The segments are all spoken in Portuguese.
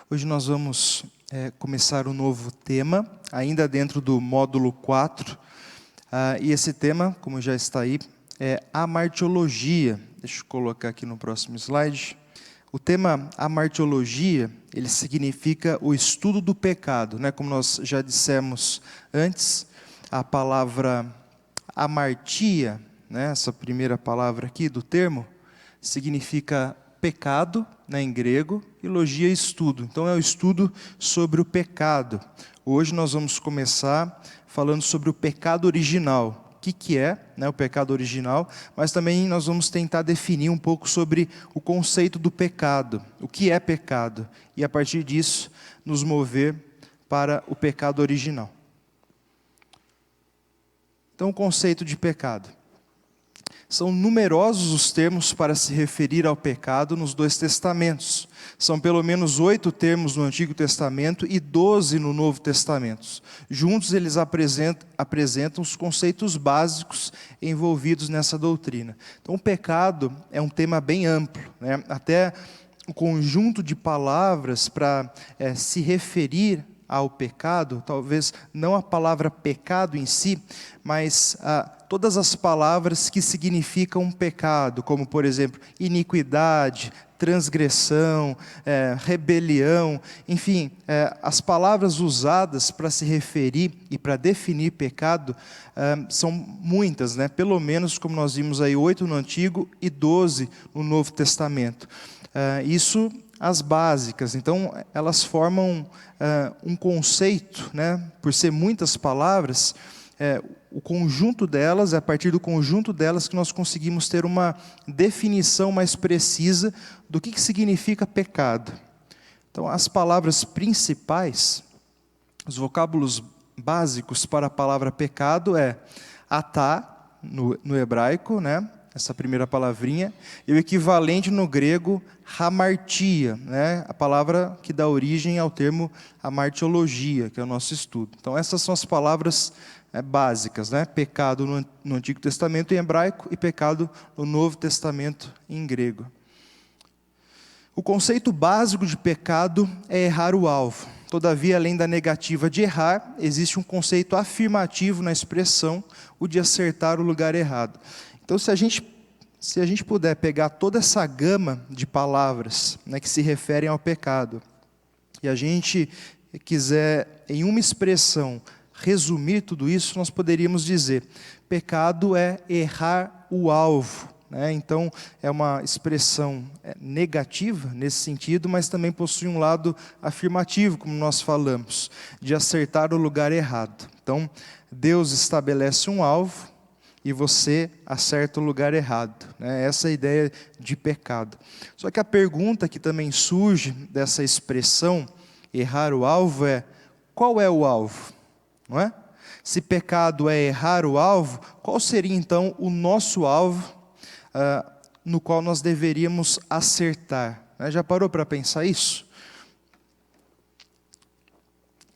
Hoje nós vamos começar um novo tema, ainda dentro do módulo 4. E esse tema, como já está aí, é amartiologia. Deixa eu colocar aqui no próximo slide. O tema amartiologia, ele significa o estudo do pecado, né? Como nós já dissemos antes, a palavra amartia, né? Essa primeira palavra aqui do termo, significa pecado, né, em grego, e logia estudo. Então é o estudo sobre o pecado. Hoje nós vamos começar falando sobre o pecado original. O que é, né, o pecado original, mas também nós vamos tentar definir um pouco sobre o conceito do pecado. O que é pecado? E a partir disso, nos mover para o pecado original. Então, o conceito de pecado. São numerosos os termos para se referir ao pecado nos dois testamentos. São pelo menos 8 termos no Antigo Testamento e 12 no Novo Testamento. Juntos eles apresentam os conceitos básicos envolvidos nessa doutrina. Então o pecado é um tema bem amplo, né? Até o conjunto de palavras para se referir ao pecado, talvez não a palavra pecado em si, mas todas as palavras que significam pecado, como por exemplo, iniquidade, transgressão, rebelião, enfim, as palavras usadas para se referir e para definir pecado são muitas, né? Pelo menos, como nós vimos aí, 8 no Antigo e 12 no Novo Testamento. Isso as básicas, então elas formam um conceito, né? Por ser muitas palavras, o conjunto delas, é a partir do conjunto delas que nós conseguimos ter uma definição mais precisa do que significa pecado. Então as palavras principais, os vocábulos básicos para a palavra pecado é atá, no hebraico, né? Essa primeira palavrinha, e o equivalente no grego, hamartia, né? A palavra que dá origem ao termo amartiologia, que é o nosso estudo. Então essas são as palavras básicas, né? Pecado no Antigo Testamento em hebraico e pecado no Novo Testamento em grego. O conceito básico de pecado é errar o alvo. Todavia, além da negativa de errar, existe um conceito afirmativo na expressão, o de acertar o lugar errado. Então, se a gente puder pegar toda essa gama de palavras, né, que se referem ao pecado, e a gente quiser, em uma expressão, resumir tudo isso, nós poderíamos dizer: pecado é errar o alvo. Né? Então, é uma expressão negativa nesse sentido, mas também possui um lado afirmativo, como nós falamos, de acertar o lugar errado. Então, Deus estabelece um alvo, e você acerta o lugar errado. Né? Essa é a ideia de pecado. Só que a pergunta que também surge dessa expressão, errar o alvo, é: qual é o alvo? Não é? Se pecado é errar o alvo, qual seria então o nosso alvo no qual nós deveríamos acertar? Né? Já parou para pensar isso?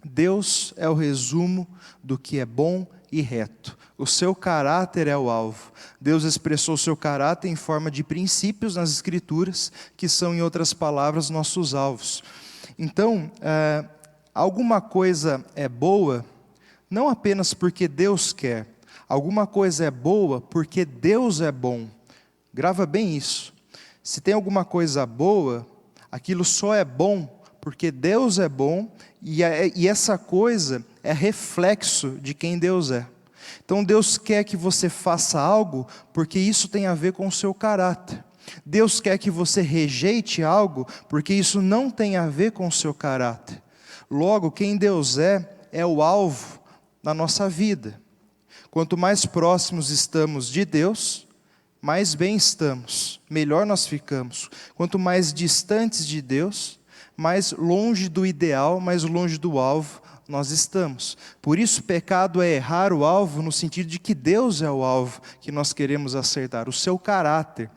Deus é o resumo do que é bom e reto. O seu caráter é o alvo. Deus expressou o seu caráter em forma de princípios nas Escrituras, que são, em outras palavras, nossos alvos. Então, alguma coisa é boa, não apenas porque Deus quer. Alguma coisa é boa porque Deus é bom. Grava bem isso. Se tem alguma coisa boa, aquilo só é bom porque Deus é bom, e essa coisa é reflexo de quem Deus é. Então Deus quer que você faça algo porque isso tem a ver com o seu caráter. Deus quer que você rejeite algo porque isso não tem a ver com o seu caráter. Logo, quem Deus é o alvo da nossa vida. Quanto mais próximos estamos de Deus, mais bem estamos, melhor nós ficamos. Quanto mais distantes de Deus, mais longe do ideal, mais longe do alvo nós estamos. Por isso, pecado é errar o alvo no sentido de que Deus é o alvo que nós queremos acertar, o seu caráter.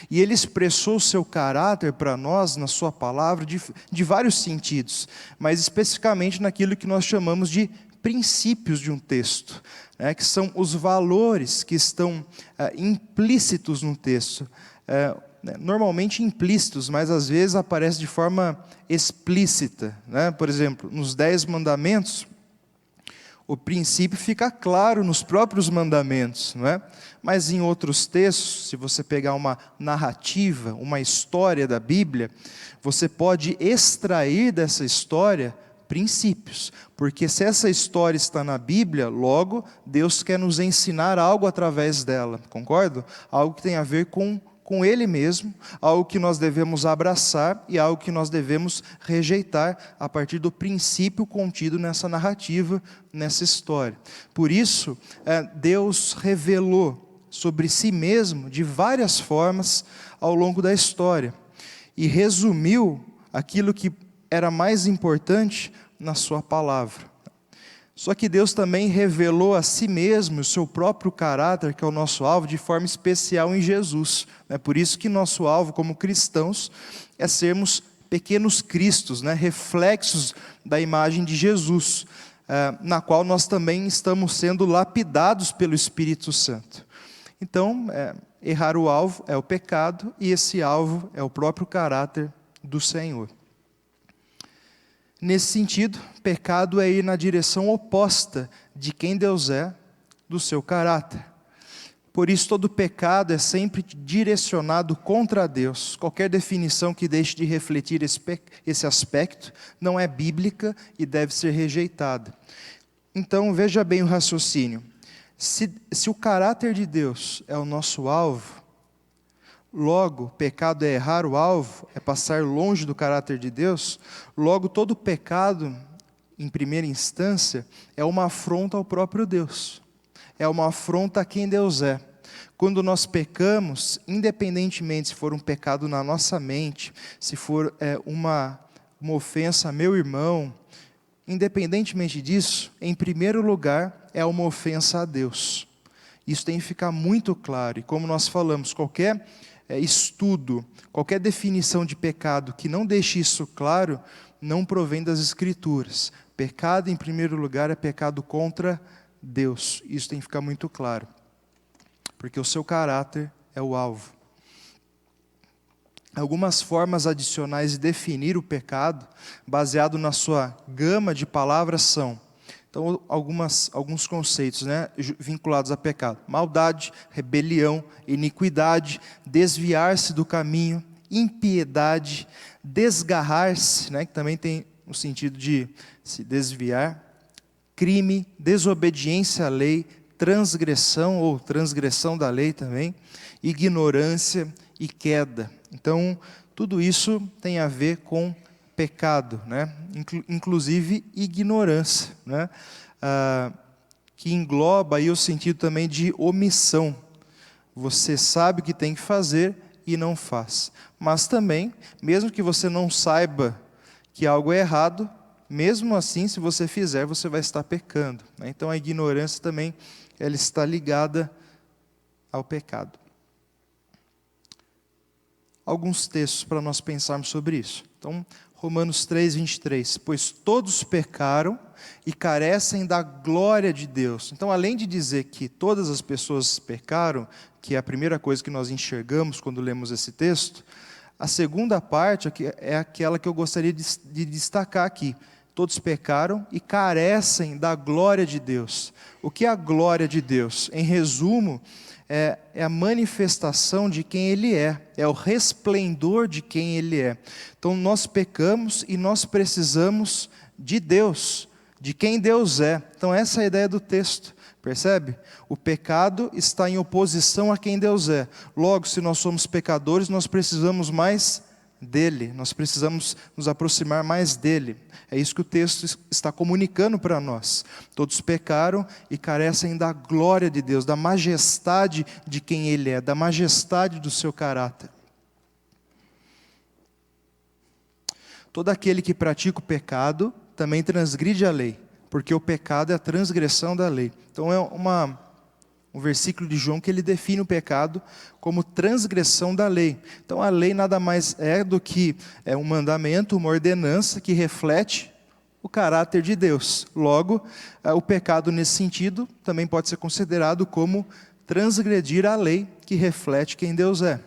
E Ele expressou o seu caráter para nós, na sua palavra, de vários sentidos, mas especificamente naquilo que nós chamamos de princípios de um texto, né, que são os valores que estão implícitos no texto. normalmente implícitos, mas às vezes aparecem de forma explícita, né? Por exemplo, nos 10 mandamentos, o princípio fica claro nos próprios mandamentos, não é? Mas em outros textos, se você pegar uma narrativa, uma história da Bíblia, você pode extrair dessa história princípios, porque se essa história está na Bíblia, logo Deus quer nos ensinar algo através dela, concordo? Algo que tem a ver com Ele mesmo, algo que nós devemos abraçar e algo que nós devemos rejeitar a partir do princípio contido nessa narrativa, nessa história. Por isso, Deus revelou sobre si mesmo de várias formas ao longo da história e resumiu aquilo que era mais importante na sua palavra. Só que Deus também revelou a si mesmo o seu próprio caráter, que é o nosso alvo, de forma especial em Jesus. É por isso que nosso alvo como cristãos é sermos pequenos cristos, reflexos da imagem de Jesus, na qual nós também estamos sendo lapidados pelo Espírito Santo. Então, errar o alvo é o pecado, e esse alvo é o próprio caráter do Senhor. Nesse sentido, pecado é ir na direção oposta de quem Deus é, do seu caráter. Por isso, todo pecado é sempre direcionado contra Deus. Qualquer definição que deixe de refletir esse aspecto não é bíblica e deve ser rejeitada. Então, veja bem o raciocínio. Se o caráter de Deus é o nosso alvo, logo, pecado é errar o alvo, é passar longe do caráter de Deus, logo todo pecado, em primeira instância, é uma afronta ao próprio Deus. É uma afronta a quem Deus é. Quando nós pecamos, independentemente se for um pecado na nossa mente, se for uma ofensa a meu irmão, independentemente disso, em primeiro lugar, é uma ofensa a Deus. Isso tem que ficar muito claro. E como nós falamos, qualquer estudo, qualquer definição de pecado que não deixe isso claro, não provém das Escrituras. Pecado, em primeiro lugar, é pecado contra Deus. Isso tem que ficar muito claro. Porque o seu caráter é o alvo. Algumas formas adicionais de definir o pecado, baseado na sua gama de palavras, são... Então, alguns conceitos vinculados a pecado. Maldade, rebelião, iniquidade, desviar-se do caminho, impiedade, desgarrar-se, que também tem o sentido de se desviar, crime, desobediência à lei, transgressão ou transgressão da lei também, ignorância e queda. Então, tudo isso tem a ver com pecado, inclusive ignorância, que engloba aí o sentido também de omissão. Você sabe o que tem que fazer e não faz. Mas também, mesmo que você não saiba que algo é errado, mesmo assim, se você fizer, você vai estar pecando. Então, a ignorância também ela está ligada ao pecado. Alguns textos para nós pensarmos sobre isso. Então, Romanos 3, 23. Pois todos pecaram e carecem da glória de Deus. Então, além de dizer que todas as pessoas pecaram, que é a primeira coisa que nós enxergamos quando lemos esse texto, a segunda parte é aquela que eu gostaria de destacar aqui. Todos pecaram e carecem da glória de Deus. O que é a glória de Deus? Em resumo, é a manifestação de quem Ele é o resplendor de quem Ele é. Então nós pecamos e nós precisamos de Deus, de quem Deus é. Então essa é a ideia do texto, percebe? O pecado está em oposição a quem Deus é. Logo, se nós somos pecadores, nós precisamos mais dele, nós precisamos nos aproximar mais dele. É isso que o texto está comunicando para nós. Todos pecaram e carecem da glória de Deus, da majestade de quem Ele é, da majestade do seu caráter. Todo aquele que pratica o pecado também transgride a lei, porque o pecado é a transgressão da lei. Então é um versículo de João que ele define o pecado como transgressão da lei. Então a lei nada mais é do que um mandamento, uma ordenança que reflete o caráter de Deus. Logo, o pecado nesse sentido também pode ser considerado como transgredir a lei que reflete quem Deus é.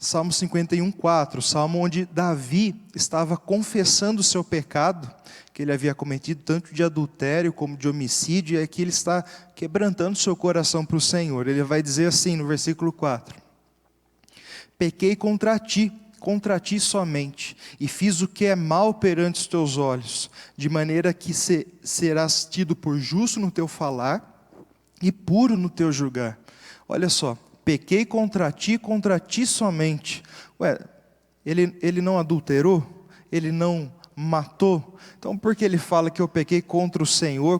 Salmo 51:4, salmo onde Davi estava confessando o seu pecado, que ele havia cometido tanto de adultério como de homicídio, e aqui ele está quebrantando seu coração para o Senhor. Ele vai dizer assim no versículo 4: pequei contra ti somente, e fiz o que é mal perante os teus olhos, de maneira que serás tido por justo no teu falar e puro no teu julgar. Olha só, pequei contra ti somente. Ué, ele não adulterou? Ele não matou? Então por que ele fala que eu pequei contra o Senhor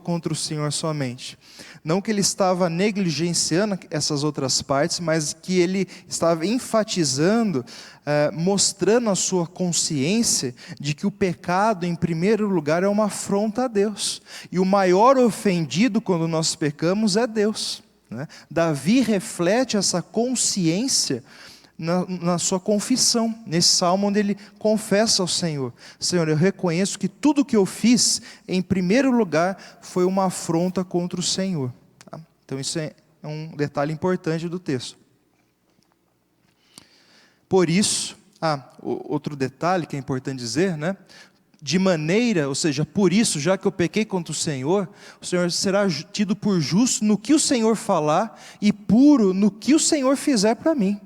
somente? Não que ele estava negligenciando essas outras partes, mas que ele estava enfatizando, mostrando a sua consciência de que o pecado, em primeiro lugar, é uma afronta a Deus. E o maior ofendido quando nós pecamos é Deus, né? Davi reflete essa consciência na sua confissão, nesse salmo onde ele confessa ao Senhor: Senhor, eu reconheço que tudo que eu fiz, em primeiro lugar, foi uma afronta contra o Senhor. Tá? Então isso é um detalhe importante do texto. Por isso, outro detalhe que é importante dizer, né? De maneira, ou seja, por isso, já que eu pequei contra o Senhor será tido por justo no que o Senhor falar e puro no que o Senhor fizer para mim.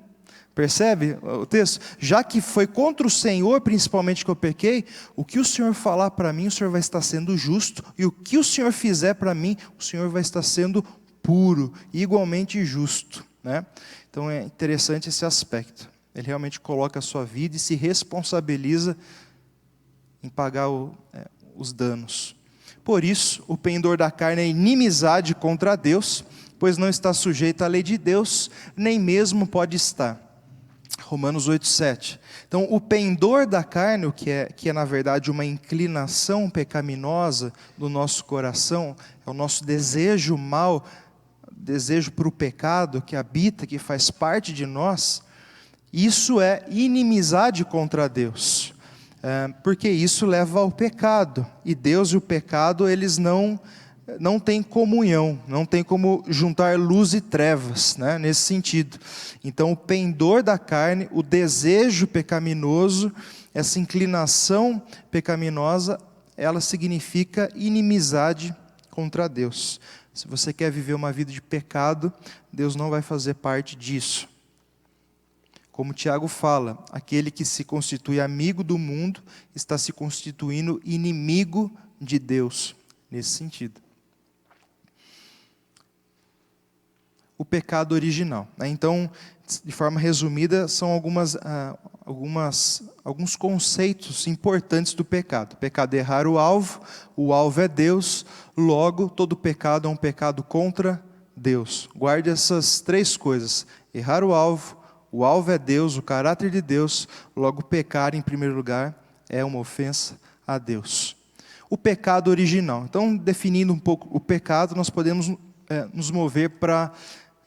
Percebe o texto? Já que foi contra o Senhor, principalmente, que eu pequei, o que o Senhor falar para mim, o Senhor vai estar sendo justo, e o que o Senhor fizer para mim, o Senhor vai estar sendo puro, igualmente justo, né? Então é interessante esse aspecto. Ele realmente coloca a sua vida e se responsabiliza em pagar os danos. Por isso, o pendor da carne é inimizade contra Deus, pois não está sujeito à lei de Deus, nem mesmo pode estar. Romanos 8:7. Então, o pendor da carne, que é na verdade uma inclinação pecaminosa do nosso coração, é o nosso desejo mau, desejo para o pecado que habita, que faz parte de nós, isso é inimizade contra Deus, porque isso leva ao pecado, e Deus e o pecado, eles não tem comunhão, não tem como juntar luz e trevas, né, nesse sentido. Então o pendor da carne, o desejo pecaminoso, essa inclinação pecaminosa, ela significa inimizade contra Deus. Se você quer viver uma vida de pecado, Deus não vai fazer parte disso. Como Tiago fala, aquele que se constitui amigo do mundo, está se constituindo inimigo de Deus, nesse sentido. O pecado original, né? Então, de forma resumida, são alguns conceitos importantes do pecado. O pecado é errar o alvo é Deus, logo todo pecado é um pecado contra Deus. Guarde essas três coisas: errar o alvo é Deus, o caráter de Deus, logo pecar em primeiro lugar é uma ofensa a Deus. O pecado original. Então, definindo um pouco o pecado, nós podemos nos mover para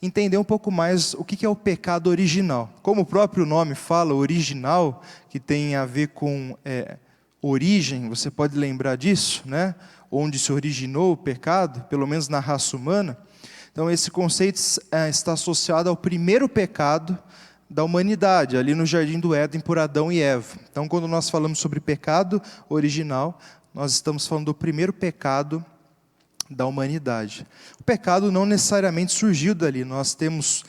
entender um pouco mais o que é o pecado original. Como o próprio nome fala, original, que tem a ver com origem, você pode lembrar disso, né? Onde se originou o pecado, pelo menos na raça humana. Então esse conceito está associado ao primeiro pecado da humanidade, ali no Jardim do Éden, por Adão e Eva. Então quando nós falamos sobre pecado original, nós estamos falando do primeiro pecado da humanidade. O pecado não necessariamente surgiu dali. Nós temos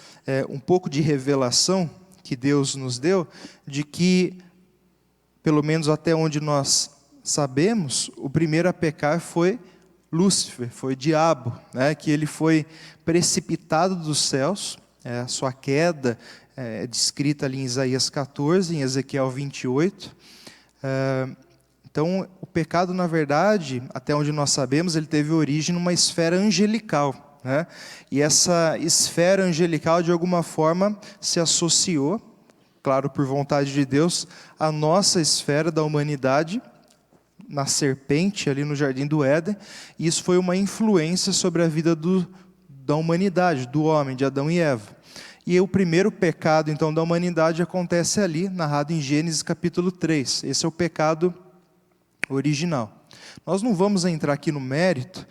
um pouco de revelação que Deus nos deu, de que, pelo menos até onde nós sabemos, o primeiro a pecar foi Lúcifer, foi o diabo, né? Que ele foi precipitado dos céus, a sua queda é descrita ali em Isaías 14, em Ezequiel 28, Então, o pecado, na verdade, até onde nós sabemos, ele teve origem numa esfera angelical, né? E essa esfera angelical, de alguma forma, se associou, claro, por vontade de Deus, à nossa esfera da humanidade, na serpente, ali no Jardim do Éden, e isso foi uma influência sobre a vida da humanidade, do homem, de Adão e Eva. E o primeiro pecado, então, da humanidade acontece ali, narrado em Gênesis capítulo 3. Esse é o pecado original. Nós não vamos entrar aqui no mérito.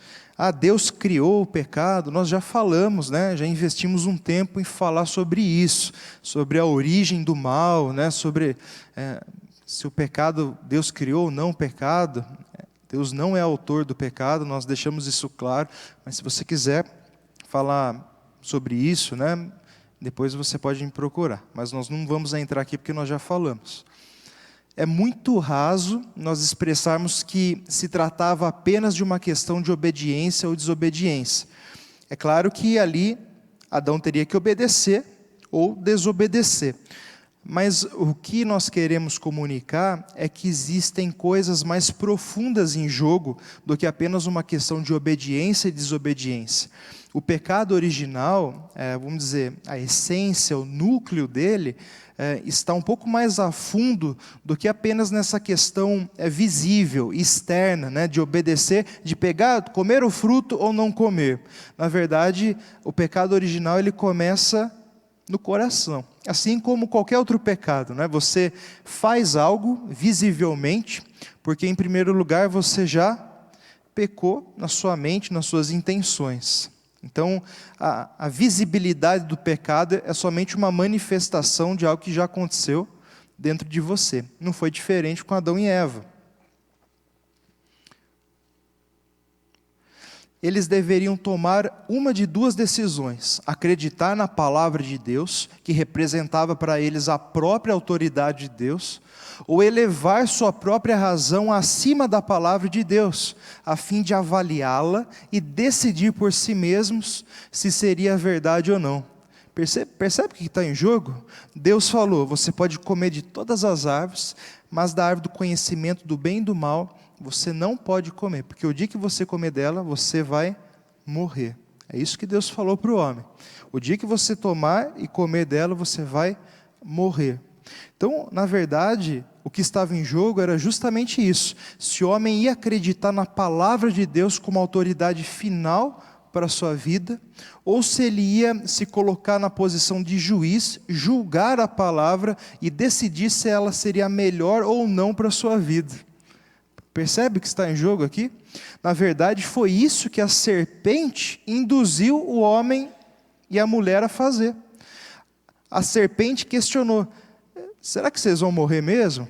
Deus criou o pecado, nós já falamos, né? Já investimos um tempo em falar sobre isso, sobre a origem do mal, né? Sobre se o pecado, Deus criou ou não o pecado. Deus não é autor do pecado, nós deixamos isso claro, mas se você quiser falar sobre isso, né? Depois você pode me procurar, mas nós não vamos entrar aqui porque nós já falamos. É muito raso nós expressarmos que se tratava apenas de uma questão de obediência ou desobediência. É claro que ali Adão teria que obedecer ou desobedecer. Mas o que nós queremos comunicar é que existem coisas mais profundas em jogo do que apenas uma questão de obediência e desobediência. O pecado original, vamos dizer, a essência, o núcleo dele, está um pouco mais a fundo do que apenas nessa questão visível, externa, né, de obedecer, de pegar, comer o fruto ou não comer. Na verdade, o pecado original ele começa no coração. Assim como qualquer outro pecado, né? Você faz algo visivelmente, porque em primeiro lugar você já pecou na sua mente, nas suas intenções. Então, a visibilidade do pecado é somente uma manifestação de algo que já aconteceu dentro de você. Não foi diferente com Adão e Eva. Eles deveriam tomar uma de duas decisões: acreditar na palavra de Deus, que representava para eles a própria autoridade de Deus, ou elevar sua própria razão acima da palavra de Deus, a fim de avaliá-la e decidir por si mesmos se seria verdade ou não. Percebe o que está em jogo? Deus falou: você pode comer de todas as árvores, mas da árvore do conhecimento do bem e do mal você não pode comer, porque o dia que você comer dela, você vai morrer. É isso que Deus falou para o homem. O dia que você tomar e comer dela, você vai morrer. Então, na verdade, o que estava em jogo era justamente isso. Se o homem ia acreditar na palavra de Deus como autoridade final para a sua vida, ou se ele ia se colocar na posição de juiz, julgar a palavra e decidir se ela seria melhor ou não para a sua vida. Percebe o que está em jogo aqui? Na verdade, foi isso que a serpente induziu o homem e a mulher a fazer. A serpente questionou: será que vocês vão morrer mesmo?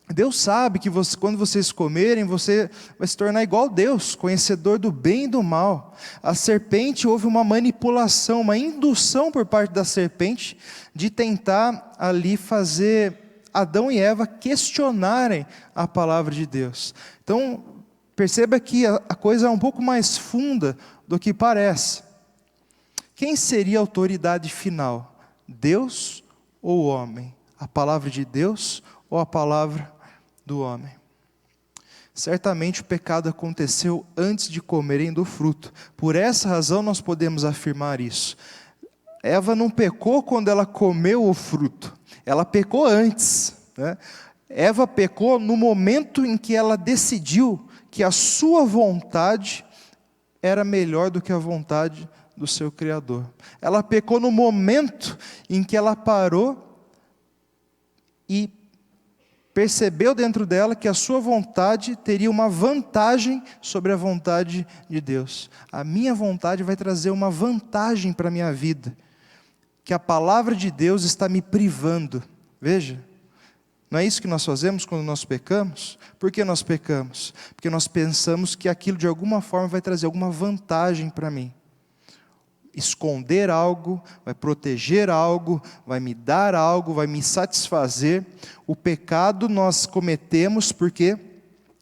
Deus sabe que quando vocês comerem, você vai se tornar igual a Deus, conhecedor do bem e do mal. A serpente, houve uma manipulação, uma indução por parte da serpente de tentar ali fazer Adão e Eva questionarem a palavra de Deus. Então, perceba que a coisa é um pouco mais funda do que parece. Quem seria a autoridade final? Deus ou o homem? A palavra de Deus ou a palavra do homem? Certamente o pecado aconteceu antes de comerem do fruto. Por essa razão nós podemos afirmar isso. Eva não pecou quando ela comeu o fruto. Ela pecou antes, né? Eva pecou no momento em que ela decidiu que a sua vontade era melhor do que a vontade do seu Criador. Ela pecou no momento em que ela parou e percebeu dentro dela que a sua vontade teria uma vantagem sobre a vontade de Deus. A minha vontade vai trazer uma vantagem para a minha vida, que a palavra de Deus está me privando. Veja, não é isso que nós fazemos quando nós pecamos? Por que nós pecamos? Porque nós pensamos que aquilo de alguma forma vai trazer alguma vantagem para mim. Esconder algo, vai proteger algo, vai me dar algo, vai me satisfazer. O pecado nós cometemos porque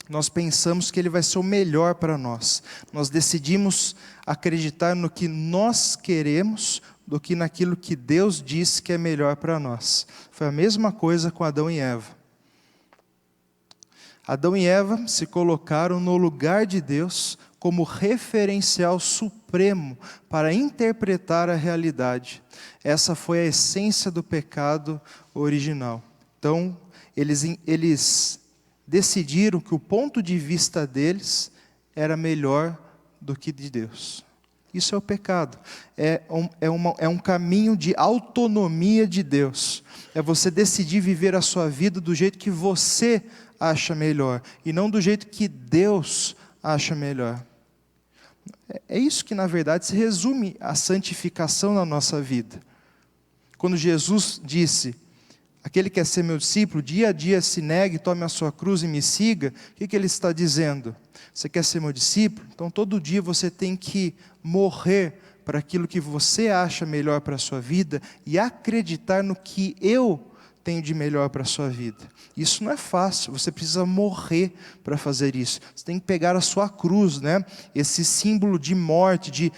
nós pensamos que ele vai ser o melhor para nós. Nós decidimos acreditar no que nós queremos do que naquilo que Deus disse que é melhor para nós. Foi a mesma coisa com Adão e Eva. Adão e Eva se colocaram no lugar de Deus como referencial supremo para interpretar a realidade. Essa foi a essência do pecado original. Então, eles decidiram que o ponto de vista deles era melhor do que de Deus. Isso é o pecado. É um caminho de autonomia de Deus. É você decidir viver a sua vida do jeito que você acha melhor, e não do jeito que Deus acha melhor. É isso que, na verdade, se resume a santificação na nossa vida. Quando Jesus disse: aquele que quer ser meu discípulo, dia a dia se negue, tome a sua cruz e me siga, o que ele está dizendo? Você quer ser meu discípulo? Então todo dia você tem que morrer para aquilo que você acha melhor para a sua vida e acreditar no que eu tenho de melhor para a sua vida. Isso não é fácil, você precisa morrer para fazer isso. Você tem que pegar a sua cruz, né? Esse símbolo de morte,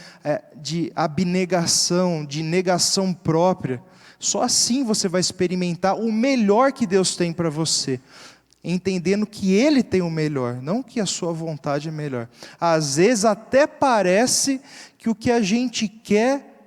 de abnegação, de negação própria. Só assim você vai experimentar o melhor que Deus tem para você, entendendo que Ele tem o melhor, não que a sua vontade é melhor. Às vezes até parece que o que a gente quer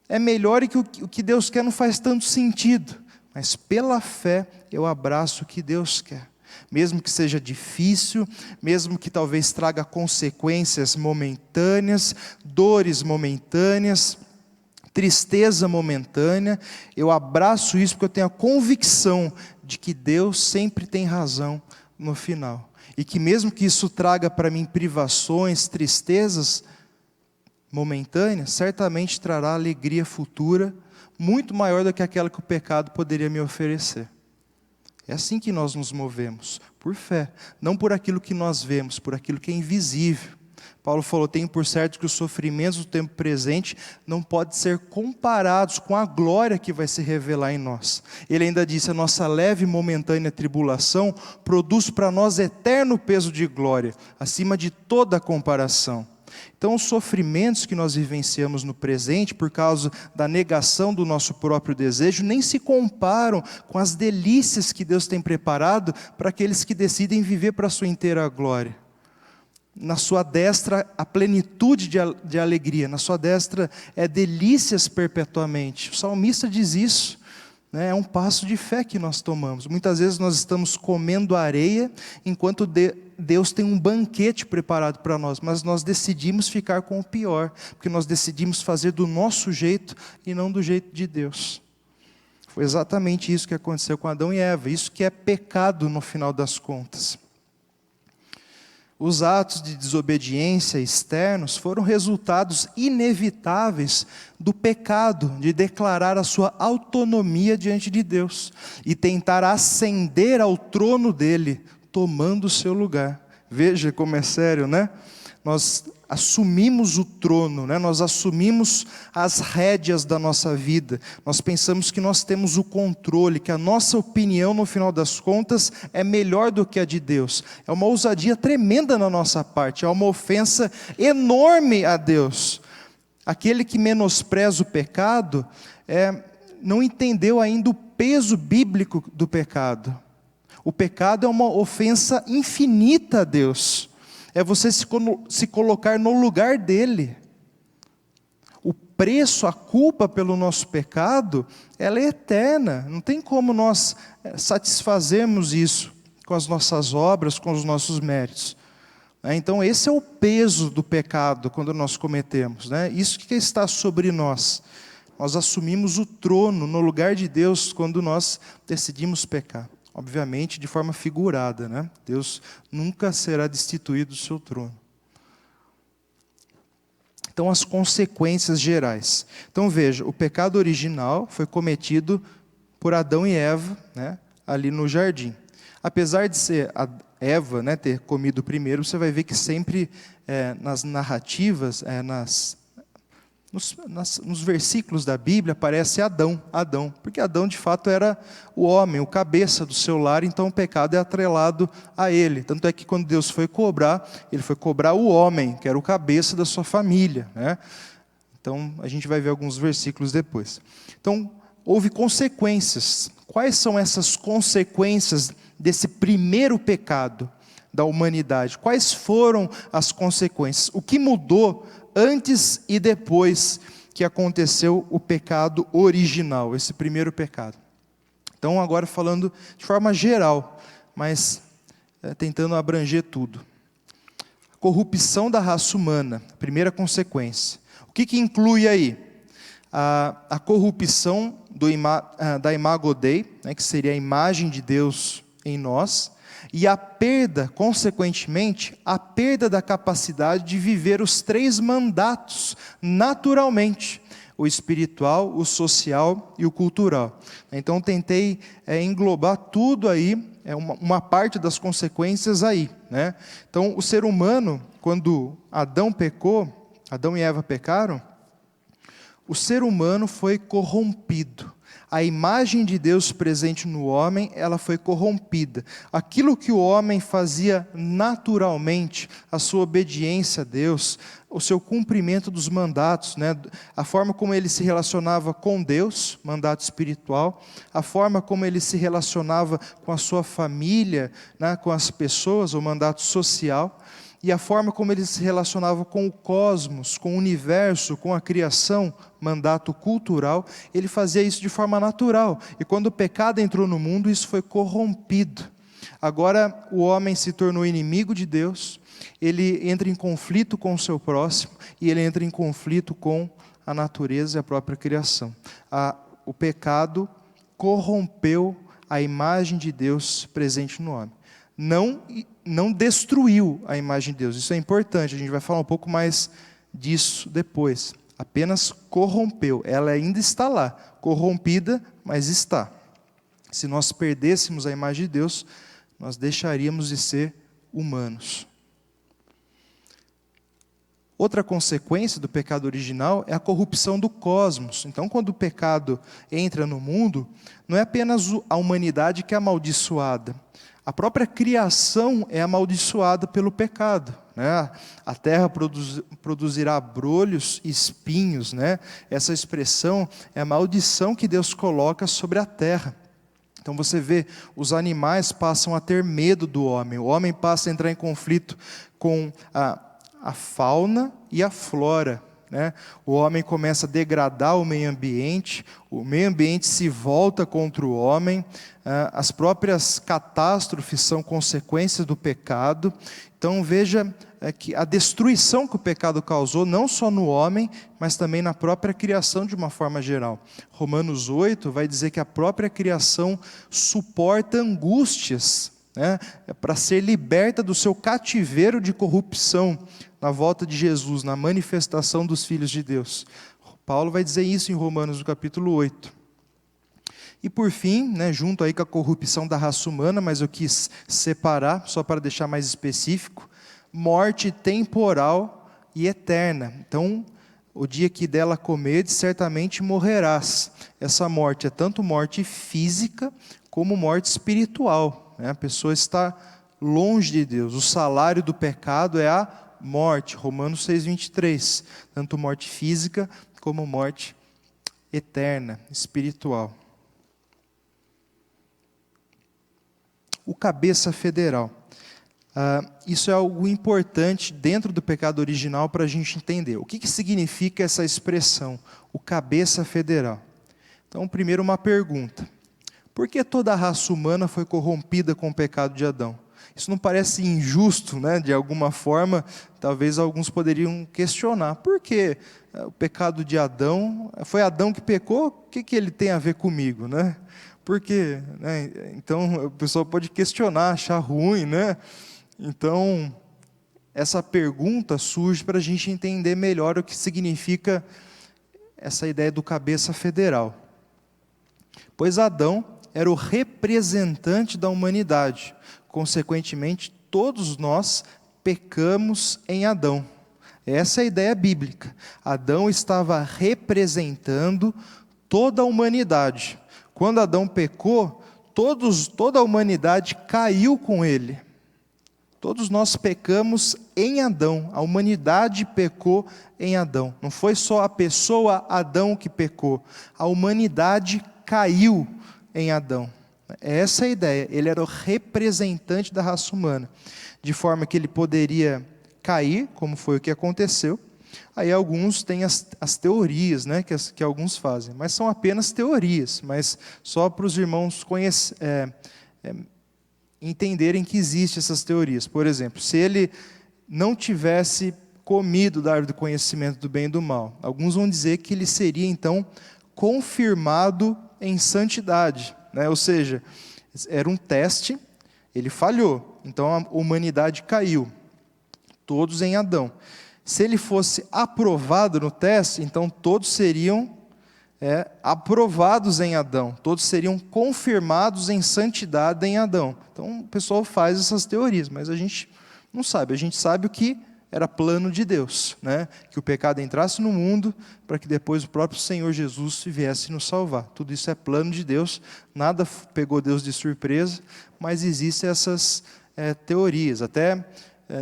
é melhor e que o que Deus quer não faz tanto sentido. Mas pela fé eu abraço o que Deus quer. Mesmo que seja difícil, mesmo que talvez traga consequências momentâneas, dores momentâneas, tristeza momentânea, eu abraço isso porque eu tenho a convicção de que Deus sempre tem razão no final. E que mesmo que isso traga para mim privações, tristezas momentâneas, certamente trará alegria futura, muito maior do que aquela que o pecado poderia me oferecer. É assim que nós nos movemos, por fé, não por aquilo que nós vemos, por aquilo que é invisível. Paulo falou: tenho por certo que os sofrimentos do tempo presente não podem ser comparados com a glória que vai se revelar em nós. Ele ainda disse: a nossa leve e momentânea tribulação produz para nós eterno peso de glória, acima de toda comparação. Então os sofrimentos que nós vivenciamos no presente, por causa da negação do nosso próprio desejo, nem se comparam com as delícias que Deus tem preparado para aqueles que decidem viver para a sua inteira glória. Na sua destra a plenitude de alegria, na sua destra é delícias perpetuamente. O salmista diz isso, né? É um passo de fé que nós tomamos. Muitas vezes nós estamos comendo areia, enquanto Deus tem um banquete preparado para nós, mas nós decidimos ficar com o pior, porque nós decidimos fazer do nosso jeito e não do jeito de Deus. Foi exatamente isso que aconteceu com Adão e Eva, isso que é pecado no final das contas. Os atos de desobediência externos foram resultados inevitáveis do pecado de declarar a sua autonomia diante de Deus e tentar ascender ao trono dele, tomando o seu lugar. Veja como é sério, né? Nós assumimos o trono, né? Nós assumimos as rédeas da nossa vida. Nós pensamos que nós temos o controle, que a nossa opinião, no final das contas, é melhor do que a de Deus. É uma ousadia tremenda na nossa parte, é uma ofensa enorme a Deus. Aquele que menospreza o pecado, não entendeu ainda o peso bíblico do pecado. O pecado é uma ofensa infinita a Deus. É você se colocar no lugar dele. O preço, a culpa pelo nosso pecado, ela é eterna. Não tem como nós satisfazermos isso com as nossas obras, com os nossos méritos. Então esse é o peso do pecado quando nós cometemos, né? Isso que está sobre nós. Nós assumimos o trono no lugar de Deus quando nós decidimos pecar. Obviamente de forma figurada, né? Deus nunca será destituído do seu trono. Então as consequências gerais. Então veja, o pecado original foi cometido por Adão e Eva, né, ali no jardim. Apesar de ser Eva, né, ter comido primeiro, você vai ver que sempre nas narrativas, nos versículos da Bíblia aparece Adão, porque Adão de fato era o homem, o cabeça do seu lar, então o pecado é atrelado a ele. Tanto é que quando Deus foi cobrar, ele foi cobrar o homem, que era o cabeça da sua família, né? Então a gente vai ver alguns versículos depois. Então houve consequências. Quais são essas consequências desse primeiro pecado da humanidade? Quais foram as consequências? O que mudou antes e depois que aconteceu o pecado original, esse primeiro pecado? Então agora falando de forma geral, mas tentando abranger tudo. A corrupção da raça humana, primeira consequência. O que inclui aí? A corrupção da imago Dei, né, que seria a imagem de Deus em nós, e a perda, consequentemente, a perda da capacidade de viver os 3 mandatos naturalmente: o espiritual, o social e o cultural. Então tentei englobar tudo aí, uma parte das consequências aí, né? Então o ser humano, quando Adão e Eva pecaram, o ser humano foi corrompido. A imagem de Deus presente no homem, ela foi corrompida. Aquilo que o homem fazia naturalmente, a sua obediência a Deus, o seu cumprimento dos mandatos, né? A forma como ele se relacionava com Deus, mandato espiritual, a forma como ele se relacionava com a sua família, né? Com as pessoas, o mandato social, e a forma como ele se relacionava com o cosmos, com o universo, com a criação, mandato cultural, ele fazia isso de forma natural. E quando o pecado entrou no mundo, isso foi corrompido. Agora o homem se tornou inimigo de Deus, ele entra em conflito com o seu próximo, e ele entra em conflito com a natureza e a própria criação. O pecado corrompeu a imagem de Deus presente no homem. Não destruiu a imagem de Deus, isso é importante, a gente vai falar um pouco mais disso depois. Apenas corrompeu, ela ainda está lá, corrompida, mas está. Se nós perdêssemos a imagem de Deus, nós deixaríamos de ser humanos. Outra consequência do pecado original é a corrupção do cosmos. Então, quando o pecado entra no mundo, não é apenas a humanidade que é amaldiçoada. A própria criação é amaldiçoada pelo pecado, né? A terra produzirá brolhos e espinhos, né? Essa expressão é a maldição que Deus coloca sobre a terra. Então você vê, os animais passam a ter medo do homem, o homem passa a entrar em conflito com a fauna e a flora, né? O homem começa a degradar o meio ambiente se volta contra o homem, as próprias catástrofes são consequências do pecado. Então veja que a destruição que o pecado causou, não só no homem, mas também na própria criação de uma forma geral. Romanos 8 vai dizer que a própria criação suporta angústias, né, para ser liberta do seu cativeiro de corrupção, na volta de Jesus, na manifestação dos filhos de Deus. Paulo vai dizer isso em Romanos, no capítulo 8. E por fim, né, junto aí com a corrupção da raça humana, mas eu quis separar, só para deixar mais específico, morte temporal e eterna. Então, o dia que dela comeres, certamente morrerás. Essa morte é tanto morte física, como morte espiritual, né? A pessoa está longe de Deus. O salário do pecado é a morte, Romanos 6:23, tanto morte física como morte eterna, espiritual. O cabeça federal. Isso é algo importante dentro do pecado original para a gente entender. O que significa essa expressão, o cabeça federal? Então, primeiro uma pergunta. Por que toda a raça humana foi corrompida com o pecado de Adão? Isso não parece injusto, né? De alguma forma, talvez alguns poderiam questionar. Por que o pecado de Adão, foi Adão que pecou? O que ele tem a ver comigo, né? Por quê? Né? Então, o pessoal pode questionar, achar ruim, né? Então, essa pergunta surge para a gente entender melhor o que significa essa ideia do cabeça federal. Pois Adão era o representante da humanidade. Consequentemente, todos nós pecamos em Adão. Essa é a ideia bíblica. Adão estava representando toda a humanidade. Quando Adão pecou, toda a humanidade caiu com ele. Todos nós pecamos em Adão, a humanidade pecou em Adão. Não foi só a pessoa Adão que pecou, a humanidade caiu em Adão. Essa é a ideia, ele era o representante da raça humana, de forma que ele poderia cair, como foi o que aconteceu. Aí alguns têm as teorias, né, que alguns fazem, mas são apenas teorias, mas só para os irmãos entenderem que existem essas teorias. Por exemplo, se ele não tivesse comido da árvore do conhecimento do bem e do mal. Alguns vão dizer que ele seria, então, confirmado em santidade, né? Ou seja, era um teste, ele falhou, então a humanidade caiu, todos em Adão. Se ele fosse aprovado no teste, então todos seriam aprovados em Adão, todos seriam confirmados em santidade em Adão. Então o pessoal faz essas teorias, mas a gente não sabe, a gente sabe o que era plano de Deus, né? Que o pecado entrasse no mundo, para que depois o próprio Senhor Jesus viesse nos salvar. Tudo isso é plano de Deus, nada pegou Deus de surpresa, mas existem essas teorias. Até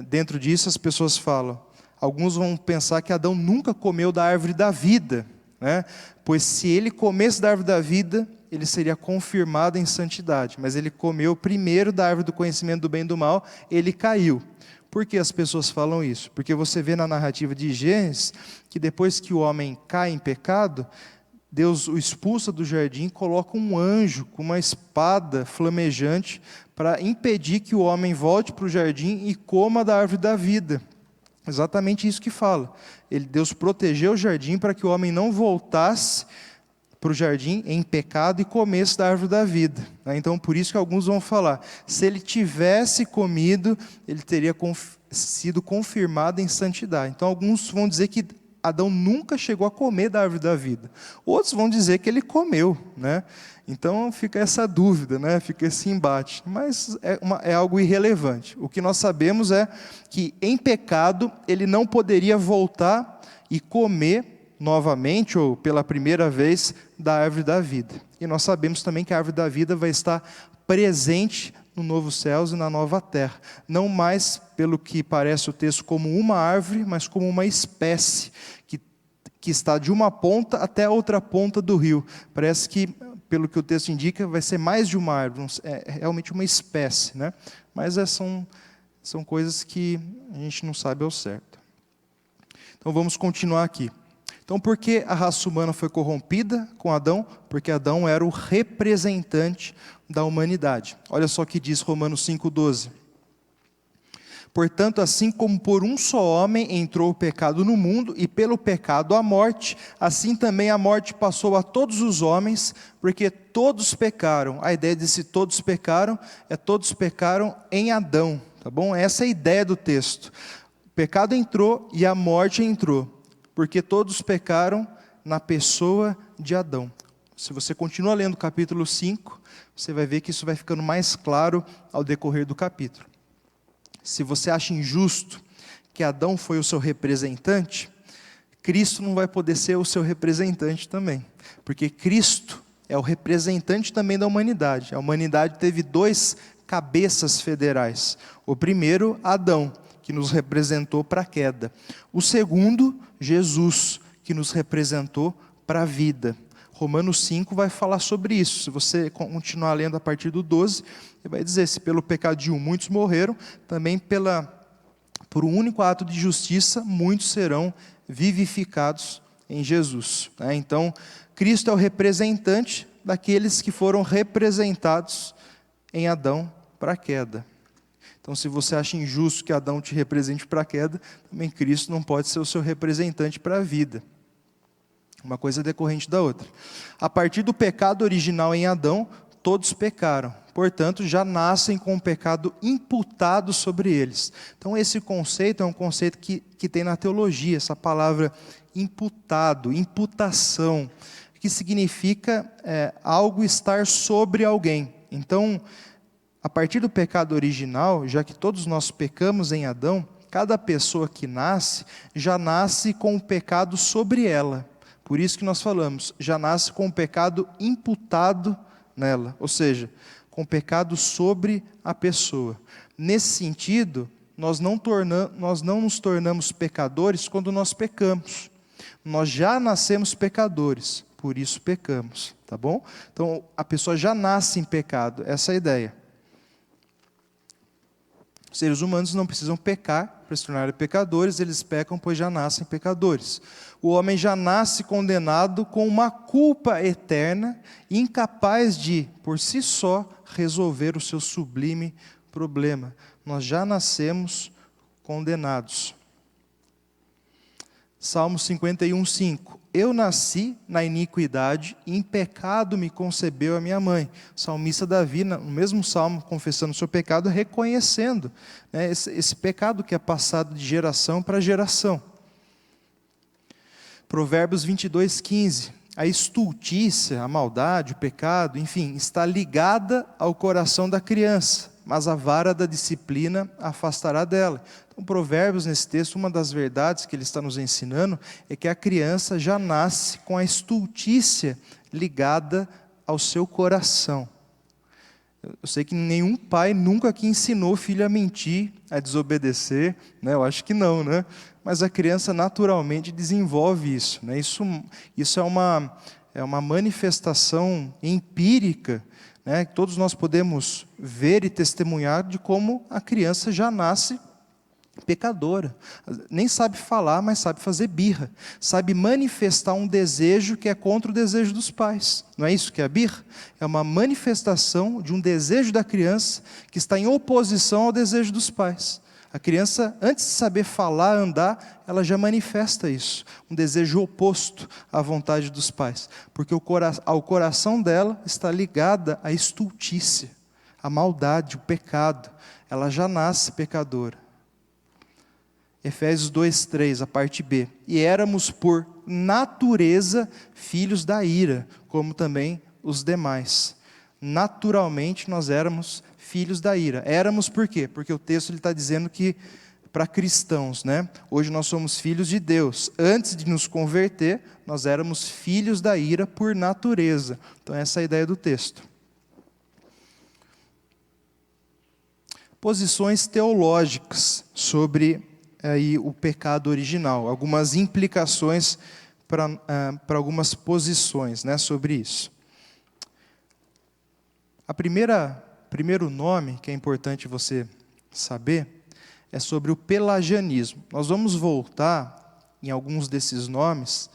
dentro disso as pessoas falam, alguns vão pensar que Adão nunca comeu da árvore da vida, né? Pois se ele comesse da árvore da vida, ele seria confirmado em santidade, mas ele comeu primeiro da árvore do conhecimento do bem e do mal, ele caiu. Por que as pessoas falam isso? Porque você vê na narrativa de Gênesis, que depois que o homem cai em pecado, Deus o expulsa do jardim, coloca um anjo com uma espada flamejante para impedir que o homem volte para o jardim e coma da árvore da vida. Exatamente isso que fala. Deus protegeu o jardim para que o homem não voltasse para o jardim em pecado e comesse da árvore da vida. Então, por isso que alguns vão falar, se ele tivesse comido, ele teria sido confirmado em santidade. Então, alguns vão dizer que Adão nunca chegou a comer da árvore da vida. Outros vão dizer que ele comeu, né? Então, fica essa dúvida, né? Fica esse embate. Mas é algo irrelevante. O que nós sabemos é que, em pecado, ele não poderia voltar e comer novamente, ou pela primeira vez, da árvore da vida. E nós sabemos também que a árvore da vida vai estar presente no novo céus e na nova terra. Não mais, pelo que parece o texto, como uma árvore, mas como uma espécie, que está de uma ponta até a outra ponta do rio. Parece que, pelo que o texto indica, vai ser mais de uma árvore, é realmente uma espécie, né? Mas são coisas que a gente não sabe ao certo. Então vamos continuar aqui. Então, por que a raça humana foi corrompida com Adão? Porque Adão era o representante da humanidade. Olha só o que diz Romanos 5,12. Portanto, assim como por um só homem entrou o pecado no mundo, e pelo pecado a morte, assim também a morte passou a todos os homens, porque todos pecaram. A ideia de se todos pecaram, todos pecaram em Adão, tá bom? Essa é a ideia do texto. O pecado entrou e a morte entrou, porque todos pecaram na pessoa de Adão. Se você continua lendo o capítulo 5, você vai ver que isso vai ficando mais claro ao decorrer do capítulo. Se você acha injusto que Adão foi o seu representante, Cristo não vai poder ser o seu representante também, porque Cristo é o representante também da humanidade. A humanidade teve 2 cabeças federais. O primeiro, Adão, que nos representou para a queda. O segundo, Jesus, que nos representou para a vida. Romanos 5 vai falar sobre isso. Se você continuar lendo a partir do 12, ele vai dizer, se pelo pecado de um muitos morreram, também por um único ato de justiça, muitos serão vivificados em Jesus. Então, Cristo é o representante daqueles que foram representados em Adão para a queda. Então, se você acha injusto que Adão te represente para a queda, também Cristo não pode ser o seu representante para a vida. Uma coisa é decorrente da outra. A partir do pecado original em Adão, todos pecaram. Portanto, já nascem com o pecado imputado sobre eles. Então, esse conceito é um conceito que tem na teologia, essa palavra imputado, imputação, que significa algo estar sobre alguém. Então, a partir do pecado original, já que todos nós pecamos em Adão, cada pessoa que nasce, já nasce com o pecado sobre ela. Por isso que nós falamos, já nasce com o pecado imputado nela, ou seja, com o pecado sobre a pessoa. Nesse sentido, nós não nos tornamos pecadores quando nós pecamos. Nós já nascemos pecadores, por isso pecamos, tá bom? Então, a pessoa já nasce em pecado, essa é a ideia. Os seres humanos não precisam pecar para se tornarem pecadores, eles pecam pois já nascem pecadores. O homem já nasce condenado com uma culpa eterna, incapaz de, por si só, resolver o seu sublime problema. Nós já nascemos condenados. Salmo 51:5. Eu nasci na iniquidade, e em pecado me concebeu a minha mãe. O salmista Davi, no mesmo salmo, confessando o seu pecado, reconhecendo, né, esse pecado que é passado de geração para geração. Provérbios 22:15. A estultícia, a maldade, o pecado, enfim, está ligada ao coração da criança, mas a vara da disciplina a afastará dela. Então, Provérbios, nesse texto, uma das verdades que ele está nos ensinando é que a criança já nasce com a estultícia ligada ao seu coração. Eu sei que nenhum pai nunca aqui ensinou o filho a mentir, a desobedecer, né? Eu acho que não, né? Mas a criança naturalmente desenvolve isso, né? Isso é uma manifestação empírica, né? Que todos nós podemos ver e testemunhar de como a criança já nasce pecadora. Nem sabe falar, mas sabe fazer birra. Sabe manifestar um desejo que é contra o desejo dos pais. Não é isso que é a birra? É uma manifestação de um desejo da criança que está em oposição ao desejo dos pais. A criança, antes de saber falar, andar, ela já manifesta isso. Um desejo oposto à vontade dos pais. Porque ao coração dela está ligada a estultícia, a maldade, o pecado. Ela já nasce pecadora. Efésios 2:3, a parte B. E éramos por natureza filhos da ira, como também os demais. Naturalmente nós éramos filhos da ira. Éramos por quê? Porque o texto está dizendo que para cristãos, né? Hoje nós somos filhos de Deus. Antes de nos converter, nós éramos filhos da ira por natureza. Então essa é a ideia do texto. Posições teológicas sobre aí o pecado original, algumas implicações para algumas posições, né, sobre isso. Primeiro nome que é importante você saber é sobre o pelagianismo. Nós vamos voltar em alguns desses nomes